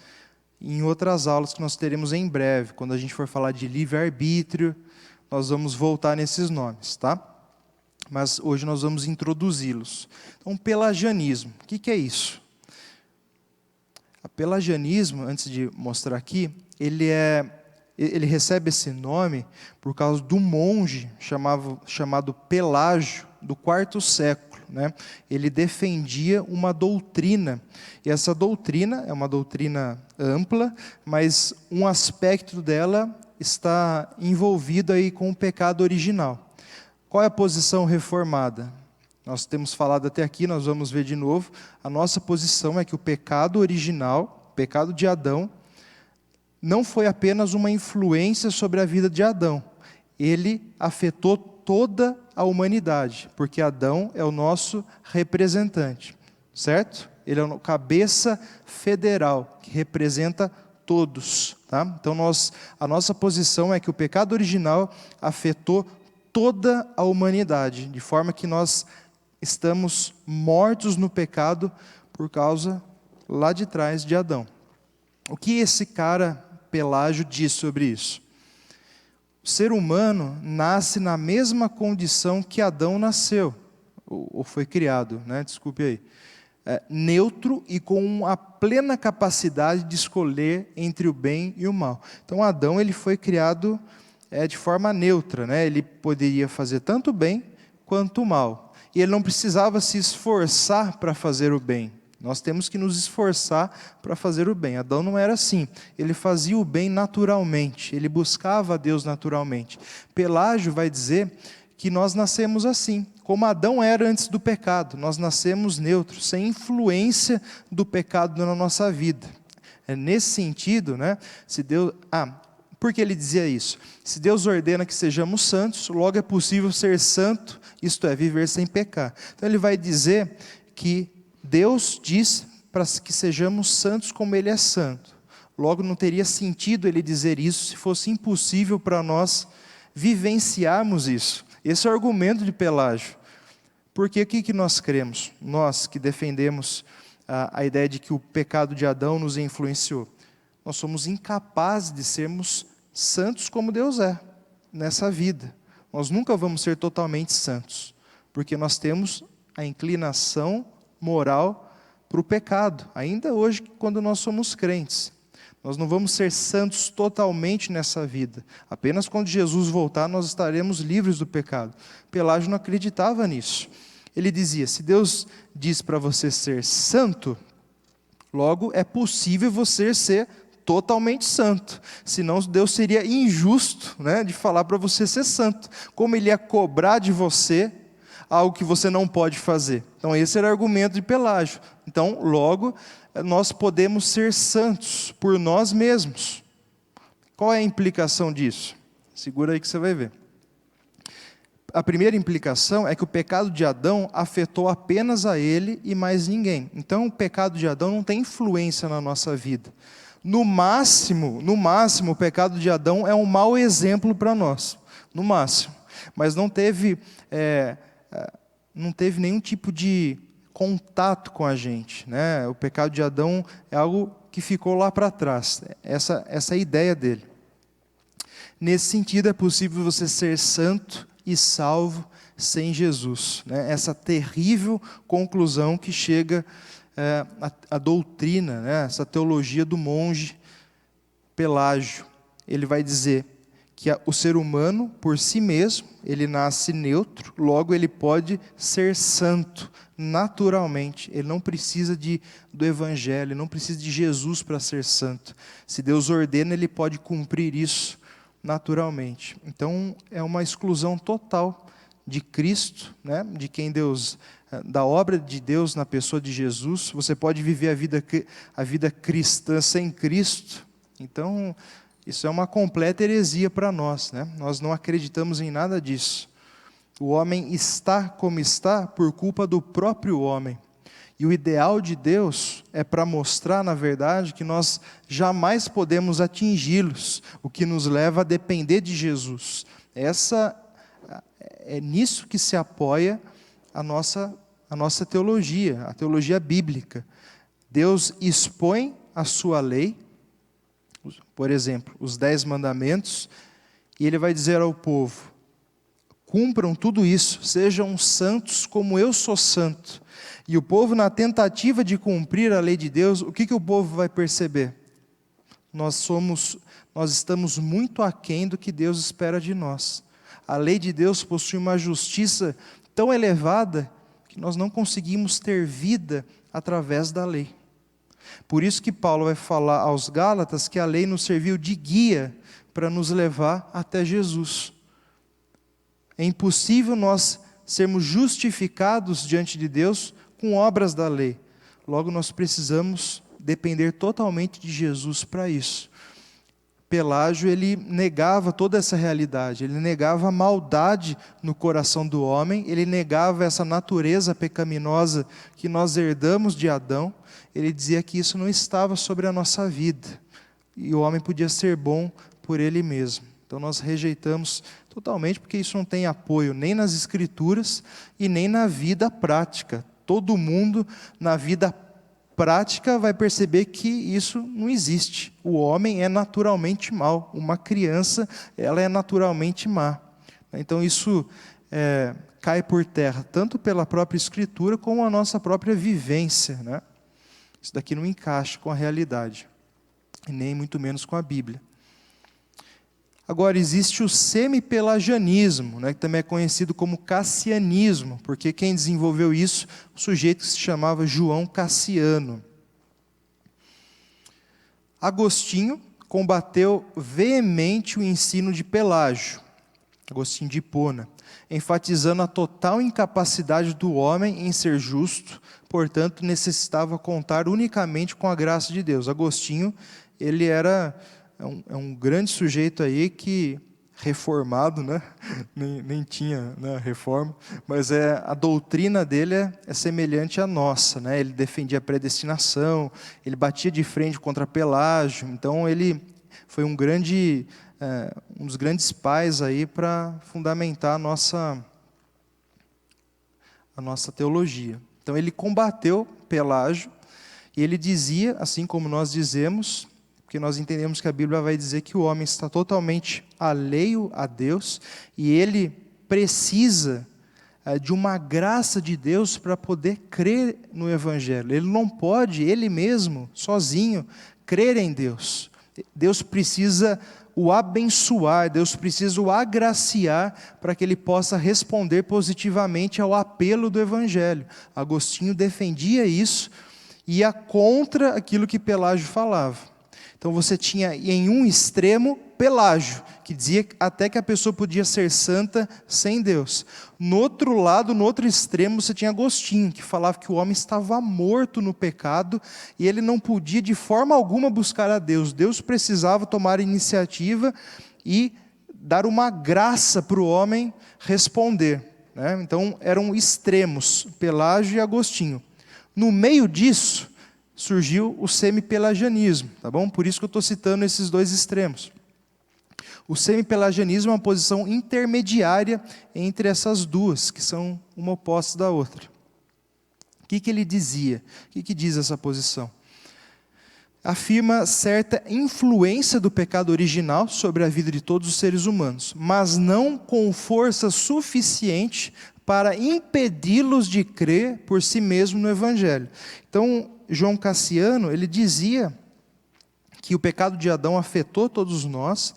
em outras aulas que nós teremos em breve, quando a gente for falar de livre-arbítrio, nós vamos voltar nesses nomes, tá? Mas hoje nós vamos introduzi-los. Então, pelagianismo, o que é isso? O pelagianismo, antes de mostrar aqui, ele recebe esse nome por causa do monge chamado Pelágio, do IV século. Né? Ele defendia uma doutrina, e essa doutrina é uma doutrina ampla, mas um aspecto dela está envolvido aí com o pecado original. Qual é a posição reformada? Nós temos falado até aqui, nós vamos ver de novo. A nossa posição é que o pecado original, o pecado de Adão, não foi apenas uma influência sobre a vida de Adão. Ele afetou toda a humanidade, porque Adão é o nosso representante, certo? Ele é o cabeça federal, que representa todos. Tá? Então, a nossa posição é que o pecado original afetou toda a humanidade, de forma que nós estamos mortos no pecado por causa lá de trás de Adão. O que esse cara Pelágio diz sobre isso? O ser humano nasce na mesma condição que Adão nasceu, ou foi criado, né? Desculpe aí. Neutro e com a plena capacidade de escolher entre o bem e o mal. Então Adão ele foi criado de forma neutra, né? Ele poderia fazer tanto o bem quanto o mal. E ele não precisava se esforçar para fazer o bem. Nós temos que nos esforçar para fazer o bem. Adão não era assim. Ele fazia o bem naturalmente. Ele buscava a Deus naturalmente. Pelágio vai dizer que nós nascemos assim, como Adão era antes do pecado. Nós nascemos neutros, sem influência do pecado na nossa vida. É nesse sentido, né? Se Deus... Por que ele dizia isso? Se Deus ordena que sejamos santos, logo é possível ser santo, isto é, viver sem pecar. Então ele vai dizer que Deus diz para que sejamos santos como Ele é santo. Logo não teria sentido ele dizer isso se fosse impossível para nós vivenciarmos isso. Esse é o argumento de Pelágio. Porque o que nós cremos? Nós que defendemos a ideia de que o pecado de Adão nos influenciou. Nós somos incapazes de sermos santos como Deus é, nessa vida. Nós nunca vamos ser totalmente santos, porque nós temos a inclinação moral para o pecado, ainda hoje quando nós somos crentes. Nós não vamos ser santos totalmente nessa vida. Apenas quando Jesus voltar, nós estaremos livres do pecado. Pelágio não acreditava nisso. Ele dizia, se Deus diz para você ser santo, logo é possível você ser totalmente santo. Senão Deus seria injusto, né, de falar para você ser santo. Como Ele ia cobrar de você algo que você não pode fazer. Então esse era o argumento de Pelágio. Então, logo, nós podemos ser santos por nós mesmos. Qual é a implicação disso? Segura aí que você vai ver. A primeira implicação é que o pecado de Adão afetou apenas a ele e mais ninguém. Então, o pecado de Adão não tem influência na nossa vida. No máximo, o pecado de Adão é um mau exemplo para nós. No máximo. Mas não teve nenhum tipo de contato com a gente, né? O pecado de Adão é algo que ficou lá para trás. Essa é a ideia dele. Nesse sentido, é possível você ser santo e salvo sem Jesus, né? Essa terrível conclusão que chega a doutrina, né? Essa teologia do monge Pelágio. Ele vai dizer que o ser humano, por si mesmo, ele nasce neutro, logo ele pode ser santo, naturalmente. Ele não precisa do Evangelho, ele não precisa de Jesus para ser santo. Se Deus ordena, ele pode cumprir isso naturalmente. Então, é uma exclusão total de Cristo, né? De quem Deus, da obra de Deus na pessoa de Jesus. Você pode viver a vida cristã sem Cristo. Então, isso é uma completa heresia para nós, né? Nós não acreditamos em nada disso. O homem está como está por culpa do próprio homem. E o ideal de Deus é para mostrar, na verdade, que nós jamais podemos atingi-los, o que nos leva a depender de Jesus. É nisso que se apoia a nossa teologia, a teologia bíblica. Deus expõe a sua lei, por exemplo, os 10 mandamentos, e Ele vai dizer ao povo, cumpram tudo isso, sejam santos como eu sou santo. E o povo, na tentativa de cumprir a lei de Deus, o que o povo vai perceber? Nós estamos muito aquém do que Deus espera de nós. A lei de Deus possui uma justiça tão elevada que nós não conseguimos ter vida através da lei. Por isso que Paulo vai falar aos Gálatas que a lei nos serviu de guia para nos levar até Jesus. É impossível nós sermos justificados diante de Deus com obras da lei. Logo, nós precisamos depender totalmente de Jesus para isso. Pelágio, ele negava toda essa realidade, ele negava a maldade no coração do homem, ele negava essa natureza pecaminosa que nós herdamos de Adão, ele dizia que isso não estava sobre a nossa vida, e o homem podia ser bom por ele mesmo. Então nós rejeitamos totalmente, porque isso não tem apoio nem nas Escrituras e nem na vida prática. Todo mundo na vida prática vai perceber que isso não existe. O homem é naturalmente mau, uma criança ela é naturalmente má. Então isso cai por terra, tanto pela própria Escritura como a nossa própria vivência, né? Isso daqui não encaixa com a realidade, e nem muito menos com a Bíblia. Agora, existe o semi-pelagianismo, né, que também é conhecido como cassianismo, porque quem desenvolveu isso, um sujeito que se chamava João Cassiano. Agostinho combateu veemente o ensino de Pelágio, Agostinho de Hipona, enfatizando a total incapacidade do homem em ser justo, portanto, necessitava contar unicamente com a graça de Deus. Agostinho, ele era um grande sujeito aí que, reformado, né? nem tinha, né, reforma, mas a doutrina dele é semelhante à nossa, né? Ele defendia a predestinação, ele batia de frente contra Pelágio, então ele foi um dos grandes pais aí para fundamentar a nossa teologia. Então ele combateu Pelágio e ele dizia, assim como nós dizemos, porque nós entendemos que a Bíblia vai dizer que o homem está totalmente alheio a Deus e ele precisa de uma graça de Deus para poder crer no Evangelho. Ele não pode, ele mesmo, sozinho, crer em Deus. Deus precisa o abençoar, Deus precisa o agraciar para que ele possa responder positivamente ao apelo do Evangelho. Agostinho defendia isso e ia contra aquilo que Pelágio falava. Então você tinha em um extremo Pelágio, que dizia até que a pessoa podia ser santa sem Deus. No outro lado, no outro extremo, você tinha Agostinho, que falava que o homem estava morto no pecado e ele não podia de forma alguma buscar a Deus. Deus precisava tomar iniciativa e dar uma graça para o homem responder, né? Então eram extremos, Pelágio e Agostinho. No meio disso, surgiu o semi-pelagianismo, tá bom? Por isso que eu estou citando esses dois extremos. O semi-pelagianismo é uma posição intermediária entre essas duas, que são uma oposta da outra. O que ele dizia? O que diz essa posição? Afirma certa influência do pecado original sobre a vida de todos os seres humanos, mas não com força suficiente para impedi-los de crer por si mesmo no Evangelho. Então, João Cassiano, ele dizia que o pecado de Adão afetou todos nós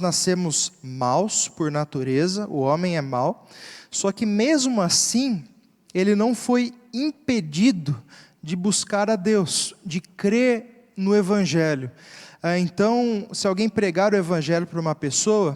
nascemos maus por natureza, o homem é mau, só que mesmo assim, ele não foi impedido de buscar a Deus, de crer no Evangelho. Então, se alguém pregar o Evangelho para uma pessoa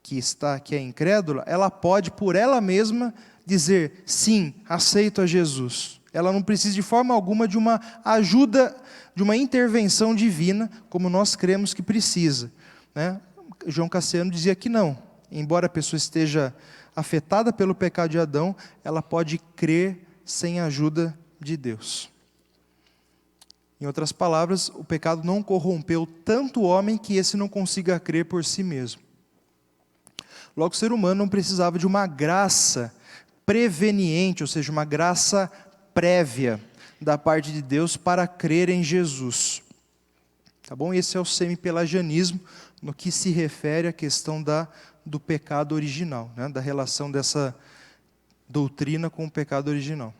que é incrédula, ela pode por ela mesma dizer, sim, aceito a Jesus. Ela não precisa de forma alguma de uma ajuda, de uma intervenção divina, como nós cremos que precisa, né? João Cassiano dizia que não. Embora a pessoa esteja afetada pelo pecado de Adão, ela pode crer sem a ajuda de Deus. Em outras palavras, o pecado não corrompeu tanto o homem que esse não consiga crer por si mesmo. Logo, o ser humano não precisava de uma graça preveniente, ou seja, uma graça prévia da parte de Deus para crer em Jesus. Tá bom? Esse é o semi-pelagianismo no que se refere à questão do pecado original, né? Da relação dessa doutrina com o pecado original.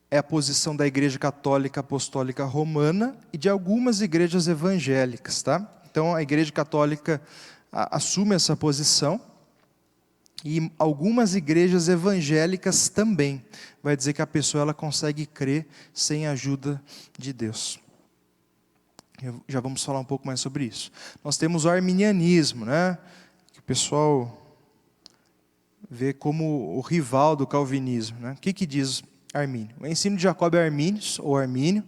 É a posição da Igreja Católica Apostólica Romana e de algumas igrejas evangélicas, tá? Então a Igreja Católica assume essa posição. E algumas igrejas evangélicas também vai dizer que a pessoa ela consegue crer sem a ajuda de Deus. Já vamos falar um pouco mais sobre isso. Nós temos o arminianismo, né? Que o pessoal vê como o rival do calvinismo, né? O que diz Armínio? O ensino de Jacob Arminius, ou Armínio,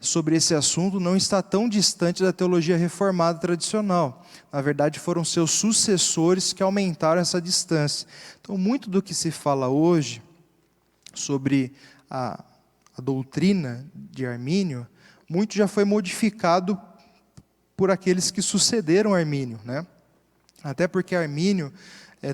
sobre esse assunto não está tão distante da teologia reformada tradicional. Na verdade, foram seus sucessores que aumentaram essa distância. Então, muito do que se fala hoje sobre a doutrina de Armínio, muito já foi modificado por aqueles que sucederam Armínio, né? Até porque Armínio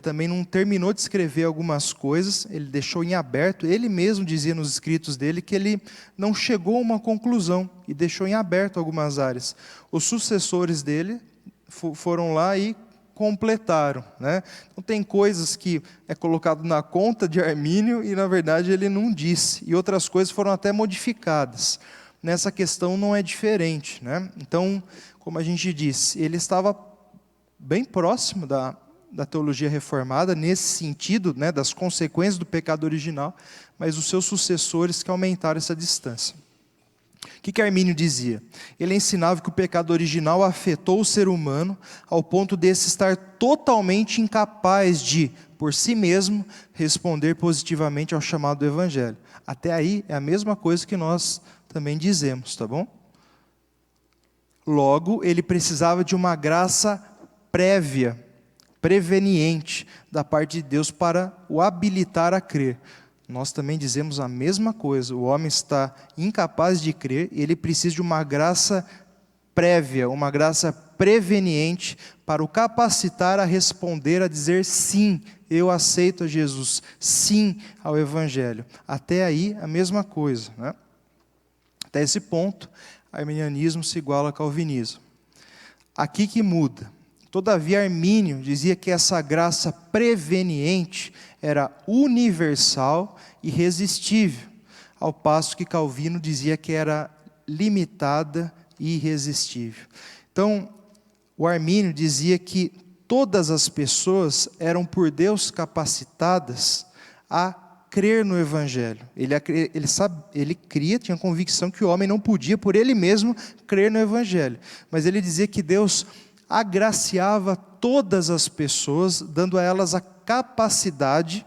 também não terminou de escrever algumas coisas, ele deixou em aberto, ele mesmo dizia nos escritos dele que ele não chegou a uma conclusão e deixou em aberto algumas áreas. Os sucessores dele foram lá e completaram, né? Então tem coisas que é colocado na conta de Armínio e na verdade ele não disse, e outras coisas foram até modificadas. Nessa questão não é diferente, né? Então, como a gente disse, ele estava bem próximo da teologia reformada, nesse sentido, né, das consequências do pecado original, mas os seus sucessores que aumentaram essa distância. O que Armínio dizia? Ele ensinava que o pecado original afetou o ser humano ao ponto desse estar totalmente incapaz de, por si mesmo, responder positivamente ao chamado do Evangelho. Até aí é a mesma coisa que nós também dizemos, tá bom? Logo, ele precisava de uma graça prévia, preveniente da parte de Deus para o habilitar a crer. Nós também dizemos a mesma coisa. O homem está incapaz de crer e ele precisa de uma graça prévia, uma graça preveniente para o capacitar a responder, a dizer sim, eu aceito a Jesus, sim ao Evangelho. Até aí, a mesma coisa, né? Até esse ponto, arminianismo se iguala a calvinismo. Aqui que muda. Todavia, Armínio dizia que essa graça preveniente era universal e irresistível, ao passo que Calvino dizia que era limitada e irresistível. Então, o Armínio dizia que todas as pessoas eram por Deus capacitadas a crer no Evangelho. Ele cria, tinha convicção que o homem não podia por ele mesmo crer no Evangelho. Mas ele dizia que Deus agraciava todas as pessoas, dando a elas a capacidade,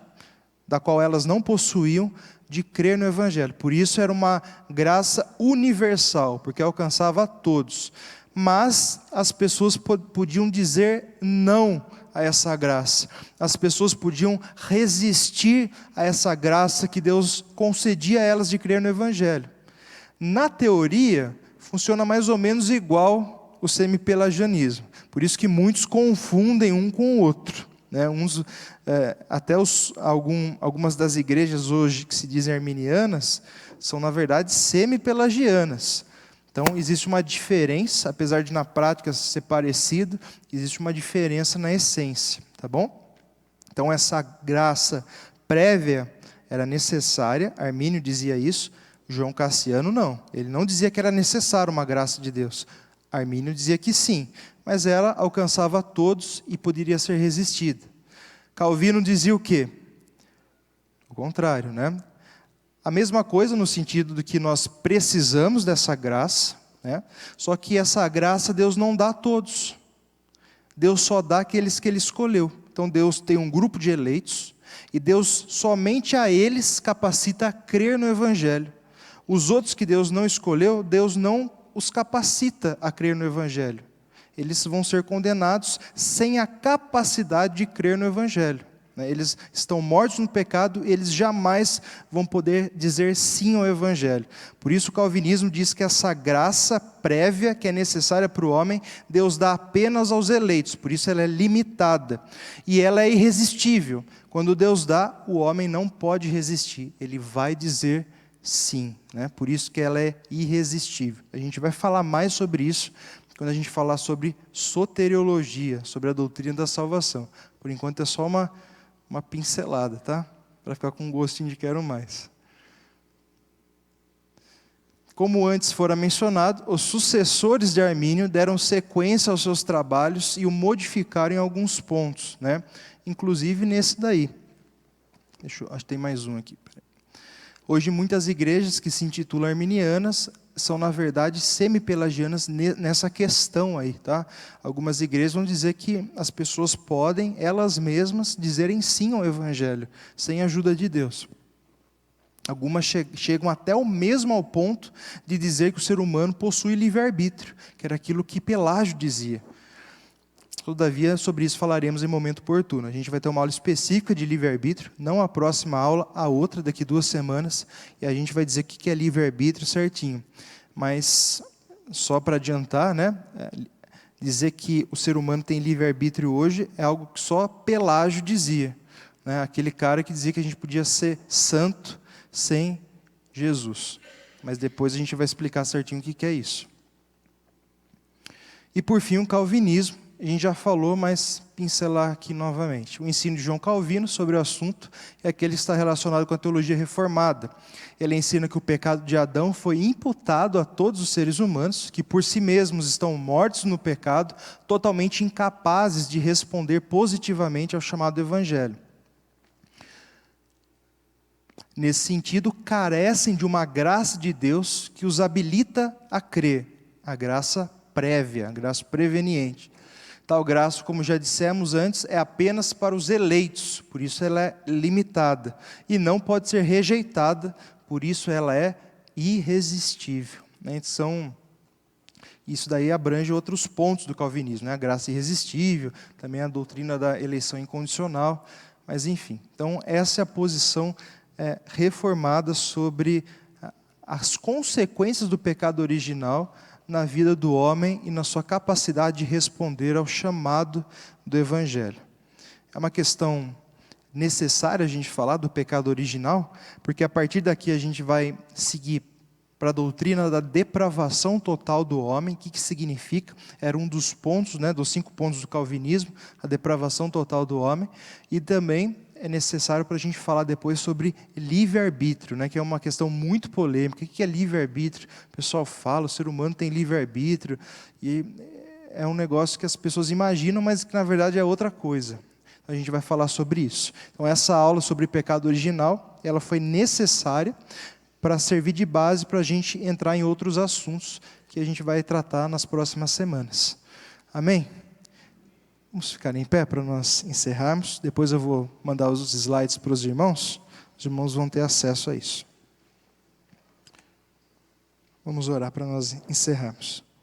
da qual elas não possuíam, de crer no Evangelho. Por isso era uma graça universal, porque alcançava a todos. Mas as pessoas podiam dizer não a essa graça. As pessoas podiam resistir a essa graça que Deus concedia a elas de crer no Evangelho. Na teoria, funciona mais ou menos igual o semi-pelagianismo. Por isso que muitos confundem um com o outro. Algumas das igrejas hoje que se dizem arminianas são, na verdade, semi-pelagianas. Então, existe uma diferença, apesar de na prática ser parecido, existe uma diferença na essência, tá bom? Então, essa graça prévia era necessária, Armínio dizia isso, João Cassiano não. Ele não dizia que era necessário uma graça de Deus. Armínio dizia que sim, mas ela alcançava a todos e poderia ser resistida. Calvino dizia o quê? O contrário, né? A mesma coisa no sentido de que nós precisamos dessa graça, né? Só que essa graça Deus não dá a todos. Deus só dá àqueles que Ele escolheu. Então Deus tem um grupo de eleitos e Deus somente a eles capacita a crer no Evangelho. Os outros que Deus não escolheu, Deus não os capacita a crer no Evangelho. Eles vão ser condenados sem a capacidade de crer no Evangelho. Eles estão mortos no pecado, eles jamais vão poder dizer sim ao Evangelho. Por isso o calvinismo diz que essa graça prévia que é necessária para o homem, Deus dá apenas aos eleitos, por isso ela é limitada. E ela é irresistível. Quando Deus dá, o homem não pode resistir, ele vai dizer sim. Por isso que ela é irresistível. A gente vai falar mais sobre isso quando a gente falar sobre soteriologia, sobre a doutrina da salvação. Por enquanto é só uma pincelada, tá? Para ficar com um gostinho de quero mais. Como antes fora mencionado, os sucessores de Armínio deram sequência aos seus trabalhos e o modificaram em alguns pontos, né? Inclusive nesse daí. Acho que tem mais um aqui. Hoje muitas igrejas que se intitulam arminianas são, na verdade, semi-pelagianas nessa questão aí, tá? Algumas igrejas vão dizer que as pessoas podem, elas mesmas, dizerem sim ao Evangelho, sem a ajuda de Deus. Algumas chegam até o mesmo ao ponto de dizer que o ser humano possui livre-arbítrio, que era aquilo que Pelágio dizia. Todavia, sobre isso falaremos em momento oportuno. A gente vai ter uma aula específica de livre-arbítrio, não a próxima aula, a outra daqui 2 semanas, e a gente vai dizer o que é livre-arbítrio certinho. Mas, só para adiantar, né, dizer que o ser humano tem livre-arbítrio hoje é algo que só Pelágio dizia. Né, aquele cara que dizia que a gente podia ser santo sem Jesus. Mas depois a gente vai explicar certinho o que é isso. E por fim, o calvinismo. A gente já falou, mas pincelar aqui novamente. O ensino de João Calvino sobre o assunto é aquele que está relacionado com a teologia reformada. Ele ensina que o pecado de Adão foi imputado a todos os seres humanos, que por si mesmos estão mortos no pecado, totalmente incapazes de responder positivamente ao chamado Evangelho. Nesse sentido, carecem de uma graça de Deus que os habilita a crer, a graça prévia, a graça preveniente. Tal graça, como já dissemos antes, é apenas para os eleitos, por isso ela é limitada. E não pode ser rejeitada, por isso ela é irresistível. Então, isso daí abrange outros pontos do calvinismo, né? A graça irresistível, também a doutrina da eleição incondicional, mas enfim. Então, essa é a posição reformada sobre as consequências do pecado original na vida do homem e na sua capacidade de responder ao chamado do Evangelho. É uma questão necessária a gente falar do pecado original, porque a partir daqui a gente vai seguir para a doutrina da depravação total do homem. O que significa? Era um dos pontos, dos 5 pontos do calvinismo, a depravação total do homem. E também é necessário para a gente falar depois sobre livre-arbítrio, que é uma questão muito polêmica. O que é livre-arbítrio? O pessoal fala, o ser humano tem livre-arbítrio, e é um negócio que as pessoas imaginam, mas que na verdade é outra coisa. Então, a gente vai falar sobre isso. Então, essa aula sobre pecado original, ela foi necessária para servir de base para a gente entrar em outros assuntos que a gente vai tratar nas próximas semanas. Amém? Vamos ficar em pé para nós encerrarmos. Depois eu vou mandar os slides para os irmãos. Os irmãos vão ter acesso a isso. Vamos orar para nós encerrarmos.